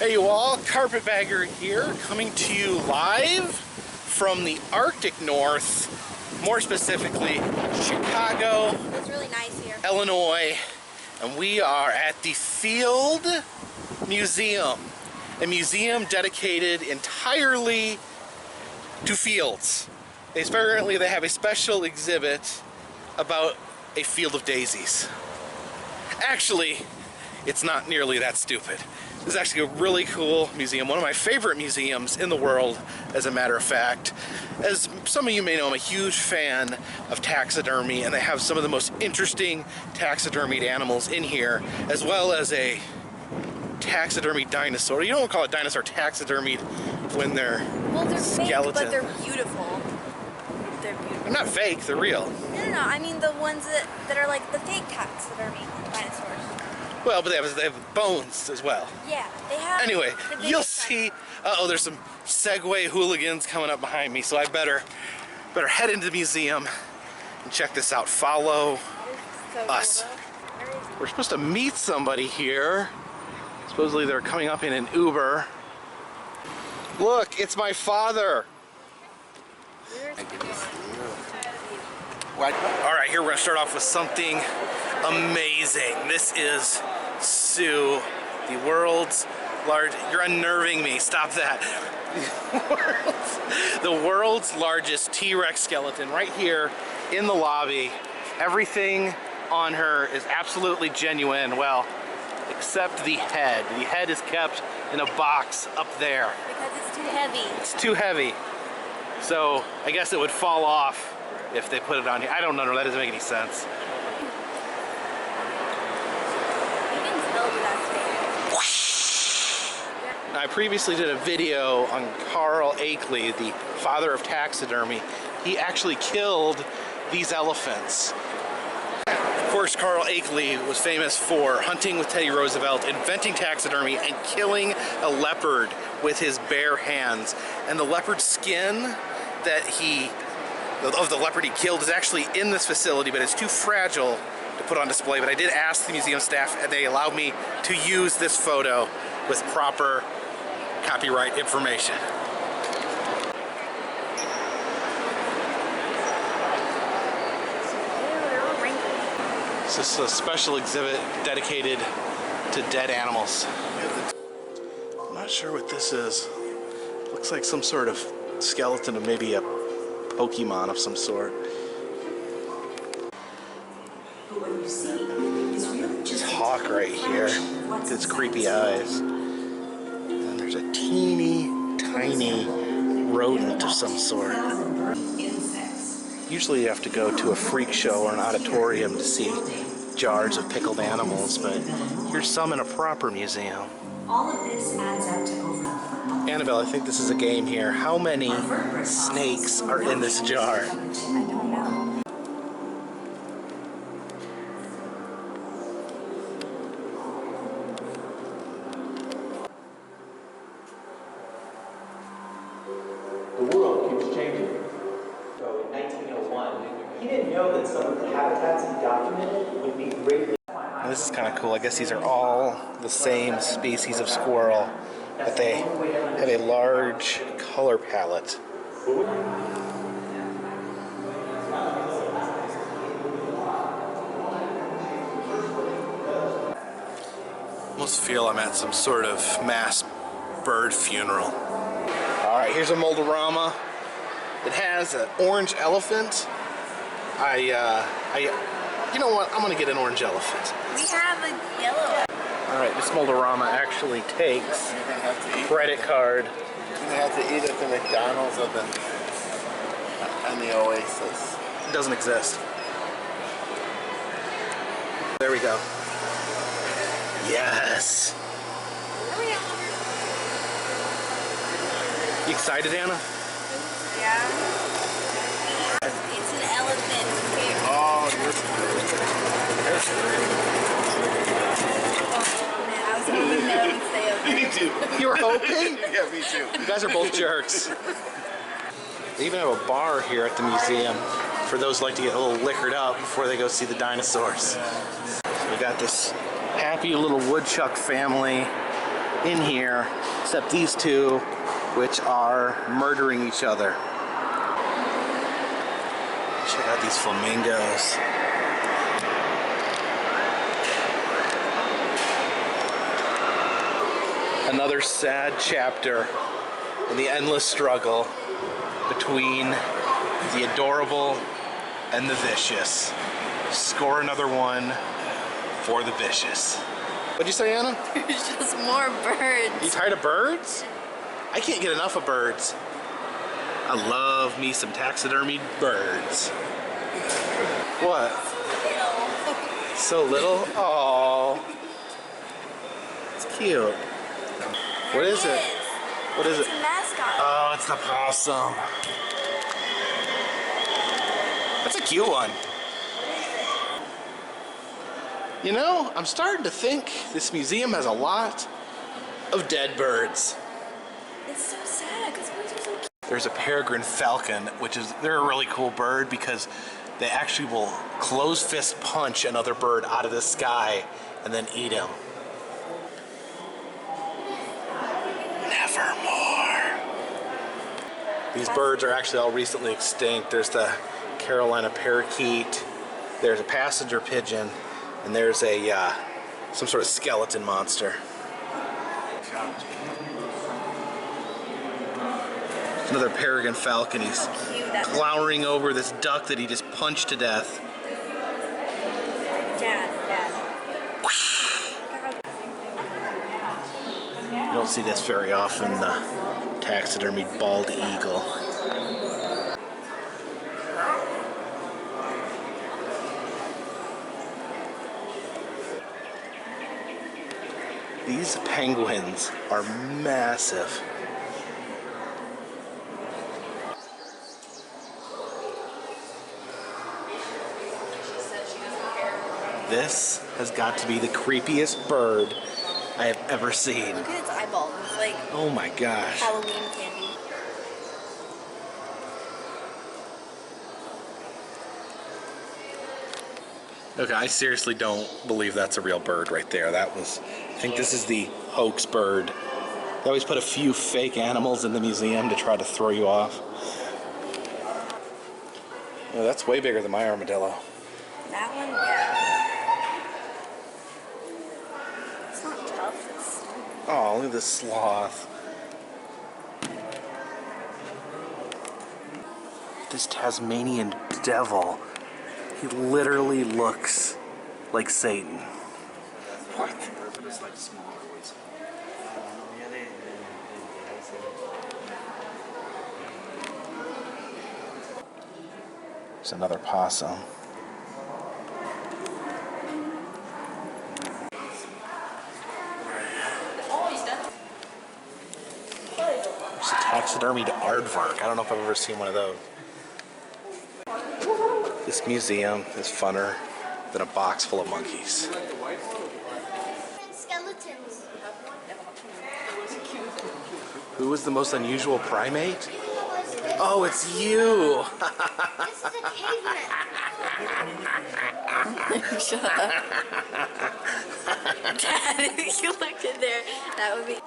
Hey you all, Carpetbagger here, coming to you live from the Arctic North, more specifically Chicago, it's really nice here, Illinois, and we are at the Field Museum, a museum dedicated entirely to fields. Apparently they have a special exhibit about a field of daisies. Actually, it's not nearly that stupid. This is actually a really cool museum, one of my favorite museums in the world, as a matter of fact. As some of you may know, I'm a huge fan of taxidermy, and they have some of the most interesting taxidermied animals in here, as well as a taxidermy dinosaur. You don't call it dinosaur taxidermied when they're skeleton. Fake, but they're beautiful. They're beautiful. They're not fake, they're real. No, I mean the ones that are like the fake taxidermy dinosaurs. Well, but they have bones as well. Yeah, they have. Anyway, you'll see. Uh-oh, there's some Segway hooligans coming up behind me, so I better head into the museum and check this out. Follow us. We're supposed to meet somebody here. Supposedly they're coming up in an Uber. Look, it's my father. All right, here we're gonna start off with something amazing. This is Sue, the world's largest, you're unnerving me, stop that. The world's largest T-Rex skeleton right here in the lobby. Everything on her is absolutely genuine, well, except the head. The head is kept in a box up there. Because it's too heavy. It's too heavy. So I guess it would fall off if they put it on here. I don't know, that doesn't make any sense. I previously did a video on Carl Akeley, the father of taxidermy. He actually killed these elephants. Of course, Carl Akeley was famous for hunting with Teddy Roosevelt, inventing taxidermy, and killing a leopard with his bare hands. And the leopard skin of the leopard he killed is actually in this facility, but it's too fragile to put on display. But I did ask the museum staff, and they allowed me to use this photo with proper copyright information. This is a special exhibit dedicated to dead animals. I'm not sure what this is. Looks like some sort of skeleton of maybe a Pokemon of some sort. This hawk right here with its creepy eyes. And there's a teeny tiny rodent of some sort. Usually you have to go to a freak show or an auditorium to see jars of pickled animals, but here's some in a proper museum. All of this adds up to over. Annabelle, I think this is a game here. How many snakes are in this jar? I don't know. The world keeps changing. So in 1901, he didn't know that some of the habitats he documented would be greatly... Now, this is kind of cool. I guess these are all the same species of squirrel, but they have a large color palette. Almost feel I'm at some sort of mass bird funeral. All right, here's a Moldorama. It has an orange elephant. You know what? I'm gonna get an orange elephant. We have a yellow. All right, this Moldorama actually takes a credit card. You're gonna have to eat at the McDonald's and the Oasis. It doesn't exist. There we go. Yes. You excited, Anna? Yeah. It's an elephant. Oh, you're Man, I was hoping that would stay okay. me too. You were hoping? Yeah, me too. You guys are both jerks. They even have a bar here at the museum for those who like to get a little liquored up before they go see the dinosaurs. We got this happy little woodchuck family in here, except these two, which are murdering each other. Check out these flamingos. Another sad chapter in the endless struggle between the adorable and the vicious. Score another one for the vicious. What'd you say, Anna? There's just more birds. You tired of birds? I can't get enough of birds. I love me some taxidermied birds. What? So little? Aww. It's cute. What is it? What is it? It's a mascot. Oh, it's the possum. That's a cute one. You know, I'm starting to think this museum has a lot of dead birds. It's so sad because birds are so cute. There's a peregrine falcon, they're a really cool bird because they actually will close fist punch another bird out of the sky and then eat him. Nevermore. These birds are actually all recently extinct. There's the Carolina parakeet, there's a passenger pigeon, and there's a some sort of skeleton monster. Another peregrine falcon. He's glowering over this duck that he just punched to death. Dad. You don't see this very often, the taxidermied bald eagle. These penguins are massive. This has got to be the creepiest bird I have ever seen. Look at its eyeball. It's like Oh my gosh. Halloween candy. Okay, I seriously don't believe that's a real bird right there. I think this is the hoax bird. They always put a few fake animals in the museum to try to throw you off. Oh, that's way bigger than my armadillo. That one, yeah. It's not tough. It's... Oh, look at this sloth. This Tasmanian devil. He literally looks like Satan. What? There's another possum. There's a taxidermied aardvark. I don't know if I've ever seen one of those. This museum is funner than a box full of monkeys. Skeletons. Who was the most unusual primate? Oh, it's you! This is a caveman. Shut up. Dad, if you looked in there, that would be...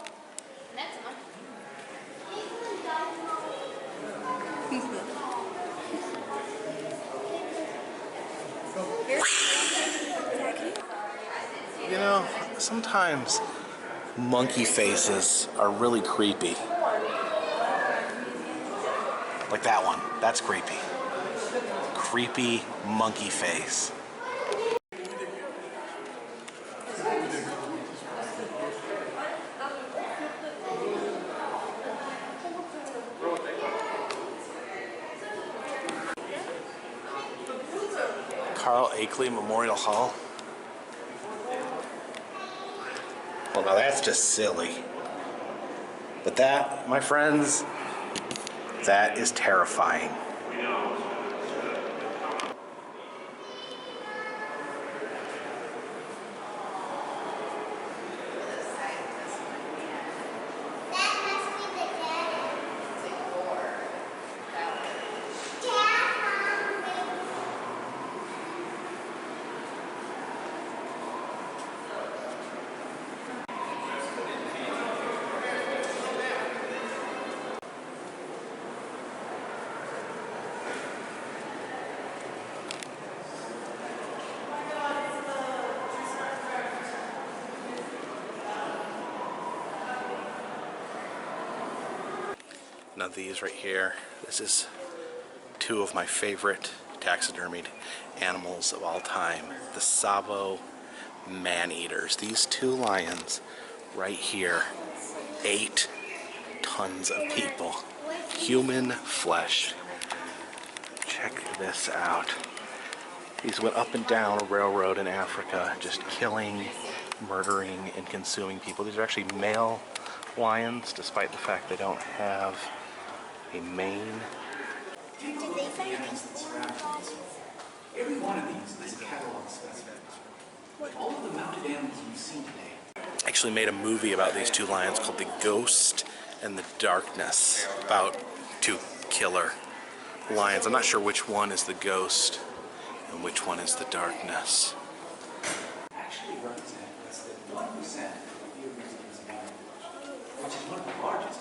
You know, sometimes monkey faces are really creepy. Like that one. That's creepy. Creepy monkey face. Carl Akeley Memorial Hall. Well, now that's just silly. But that, my friends, that is terrifying. Now these right here, this is two of my favorite taxidermied animals of all time. The Tsavo man-eaters. These two lions right here ate tons of people. Human flesh. Check this out. These went up and down a railroad in Africa, just killing, murdering, and consuming people. These are actually male lions, despite the fact they don't have a mane. Did they find Every one of these is a catalog specimen. All of the mounted animals you've seen today. I actually made a movie about these two lions called The Ghost and the Darkness, about two killer lions. I'm not sure which one is the ghost and which one is the darkness. Actually represent less than 1% of the museum's animal collection, which is one of the largest.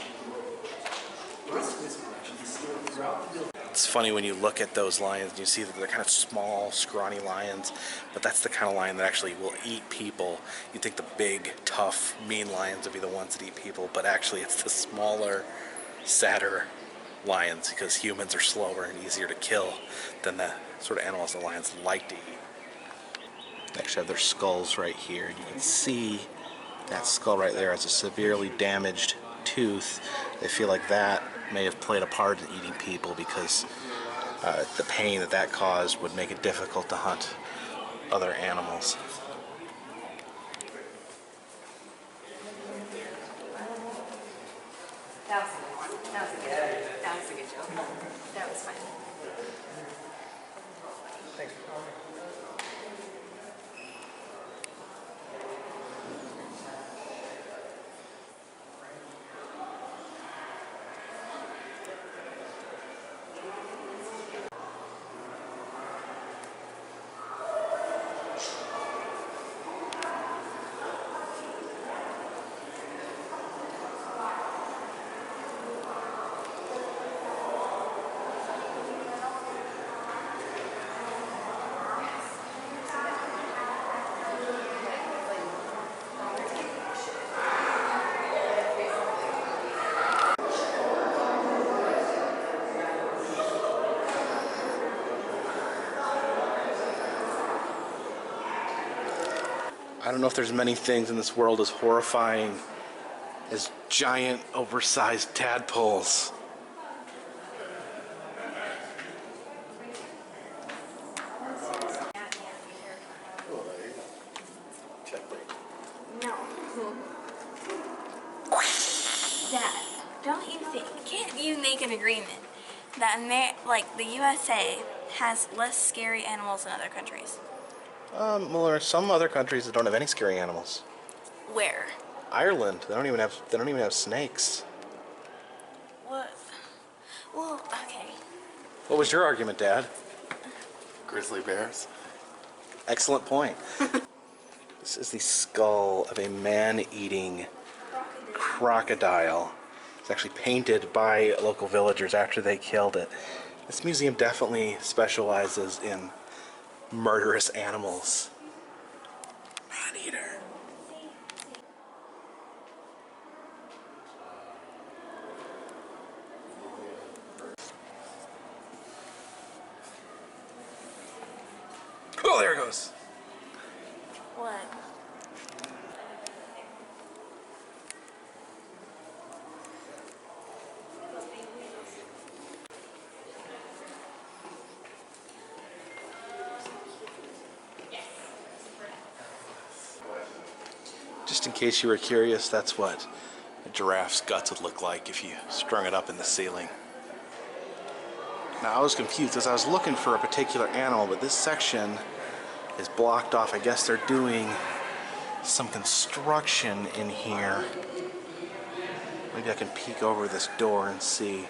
The rest of this collection is stored throughout the building. It's funny when you look at those lions and you see that they're kind of small, scrawny lions, but that's the kind of lion that actually will eat people. You'd think the big, tough, mean lions would be the ones that eat people, but actually it's the smaller, sadder lions, because humans are slower and easier to kill than the sort of animals the lions like to eat. They actually have their skulls right here. You can see that skull right there has a severely damaged tooth. They feel like that may have played a part in eating people, because the pain that that caused would make it difficult to hunt other animals. That was a good joke. That was fine. I don't know if there's many things in this world as horrifying as giant, oversized tadpoles. No. Dad, don't you think? Can't you make an agreement that the USA has less scary animals than other countries? Well, there are some other countries that don't have any scary animals. Where? Ireland, they don't even have snakes. What? Well, okay. What was your argument, Dad? Grizzly bears. Excellent point. This is the skull of a man-eating crocodile. It's actually painted by local villagers after they killed it. This museum definitely specializes in murderous animals. Man-eater. Oh, there it goes. What? Just in case you were curious, that's what a giraffe's guts would look like if you strung it up in the ceiling. Now, I was confused because I was looking for a particular animal, but this section is blocked off. I guess they're doing some construction in here. Maybe I can peek over this door and see.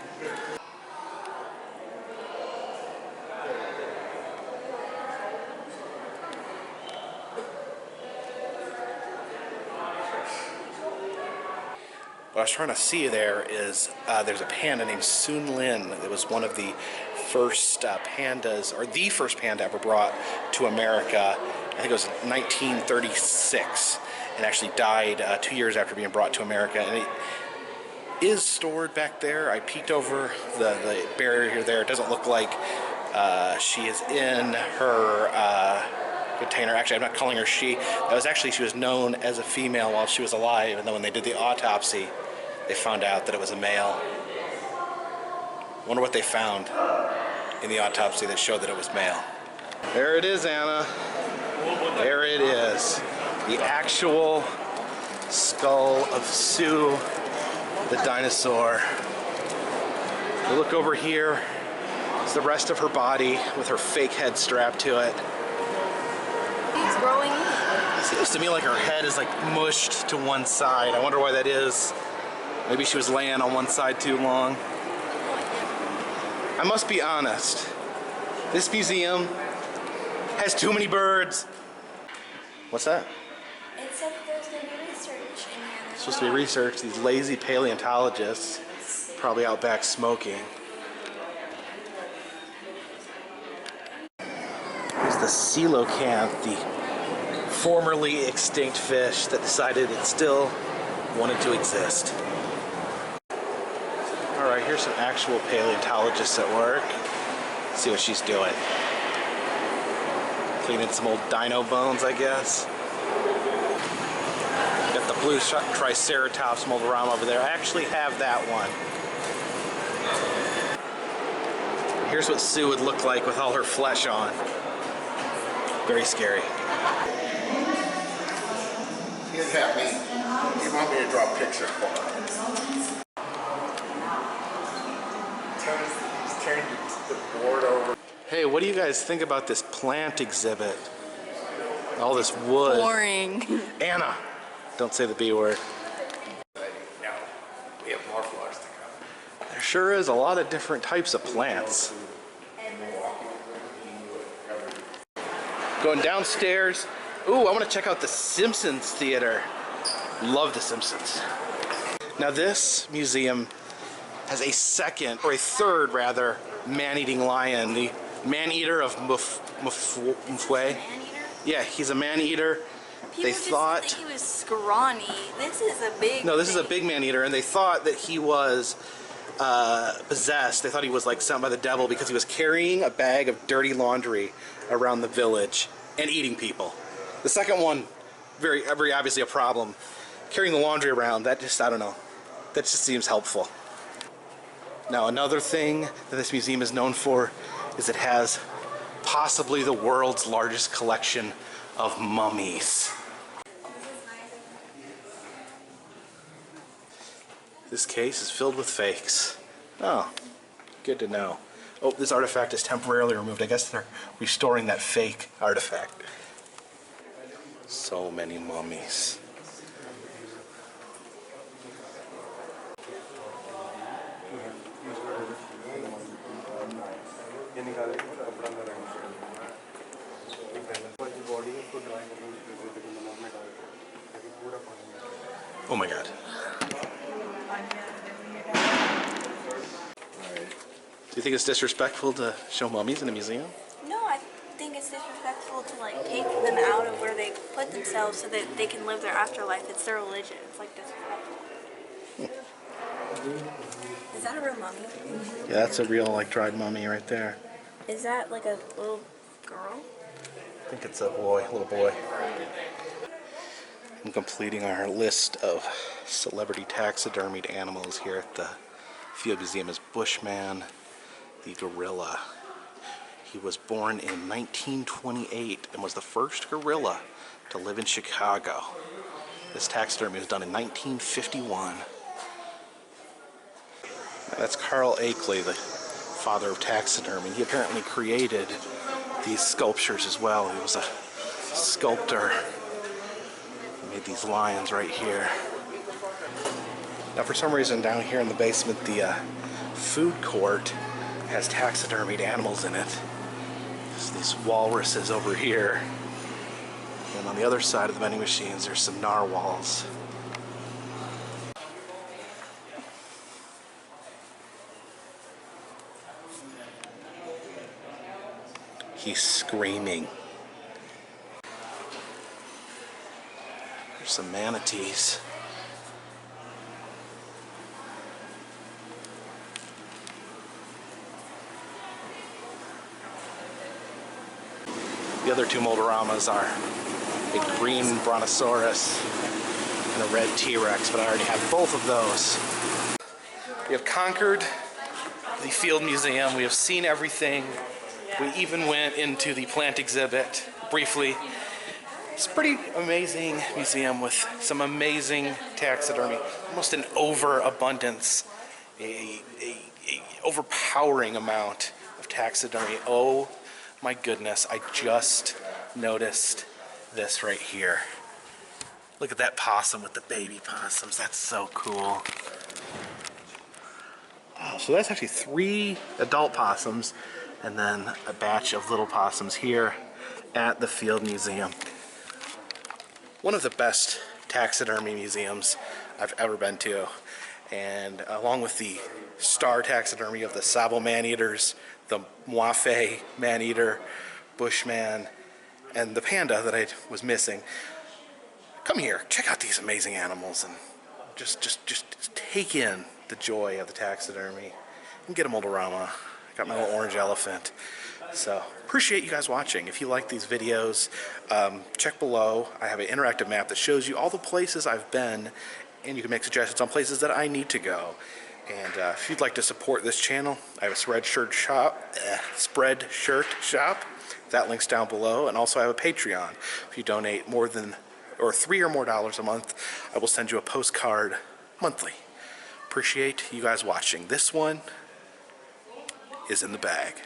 What I was trying to see there is there's a panda named Sun Lin. It was one of the first pandas, or the first panda ever brought to America. I think it was 1936, and actually died 2 years after being brought to America. And is stored back there. I peeked over the barrier there. It doesn't look like she is in her container. Actually, I'm not calling her she. That was actually, she was known as a female while she was alive, and then when they did the autopsy, they found out that it was a male. Wonder what they found in the autopsy that showed that it was male. There it is, Anna. There it is. The actual skull of Sue, the dinosaur. You look over here, it's the rest of her body with her fake head strapped to it. It's growing in. It seems to me like her head is like mushed to one side. I wonder why that is. Maybe she was laying on one side too long. I must be honest. This museum has too many birds. What's that? It said that there's going to be research in here. It's supposed to be research. These lazy paleontologists probably out back smoking. Here's the coelacanth, the formerly extinct fish that decided it still wanted to exist. Alright, here's some actual paleontologists at work. Let's see what she's doing. Cleaning some old dino bones, I guess. Got the blue Triceratops moldorama over there. I actually have that one. Here's what Sue would look like with all her flesh on. Very scary. He'd have me. He'd want me to draw a picture for him. He's turned the board over. Hey, what do you guys think about this plant exhibit? All this wood. Boring. Anna, don't say the B word. No, we have more floors to come. There sure is a lot of different types of plants. Going downstairs. Ooh, I want to check out the Simpsons Theater. Love the Simpsons. Now this museum has a second, or a third rather, man-eating lion, the Man-Eater of Tsavo. Yeah, he's a man-eater. People just think he was scrawny. This is a big No, this is a thing. big man-eater, and they thought that he was possessed. They thought he was like sent by the devil because he was carrying a bag of dirty laundry around the village and eating people. The second one, very obviously a problem. Carrying the laundry around, that just, I don't know. That just seems helpful. Now, another thing that this museum is known for is it has possibly the world's largest collection of mummies. This case is filled with fakes. Oh, good to know. Oh, this artifact is temporarily removed. I guess they're restoring that fake artifact. So many mummies. Oh my God. Do you think it's disrespectful to show mummies in a museum? No, I think it's disrespectful to like take them out of where they put themselves so that they can live their afterlife. It's their religion. It's like disrespectful. Is that a real mummy? Yeah, that's a real like dried mummy right there. Is that like a little girl? I think it's a boy, little boy. I'm completing our list of celebrity taxidermied animals here at the Field Museum is Bushman, the gorilla. He was born in 1928 and was the first gorilla to live in Chicago. This taxidermy was done in 1951. Now, that's Carl Akeley, the father of taxidermy. He apparently created these sculptures as well. He was a sculptor. He made these lions right here. Now, for some reason, down here in the basement, the food court has taxidermied animals in it. There's these walruses over here. And on the other side of the vending machines, there's some narwhals. He's screaming. There's some manatees. The other two Moldoramas are a green Brontosaurus and a red T-Rex, but I already have both of those. We have conquered the Field Museum. We have seen everything. We even went into the plant exhibit briefly. It's a pretty amazing museum with some amazing taxidermy, almost an overabundance, a overpowering amount of taxidermy. Oh my goodness, I just noticed this right here. Look at that possum with the baby possums. That's so cool. Oh, so that's actually 3 adult possums and then a batch of little possums here at the Field Museum. One of the best taxidermy museums I've ever been to, and along with the star taxidermy of the Tsavo man-eaters, the Mwafe man-eater, Bushman, and the panda that I was missing. Come here, check out these amazing animals, and just take in the joy of the taxidermy. And get a Moldorama. I got my little orange elephant. So, appreciate you guys watching. If you like these videos, check below. I have an interactive map that shows you all the places I've been, and you can make suggestions on places that I need to go. And if you'd like to support this channel, I have a spreadshirt shop. That link's down below, and also I have a Patreon. If you donate more than $3 or more a month, I will send you a postcard monthly. Appreciate you guys watching. This one is in the bag.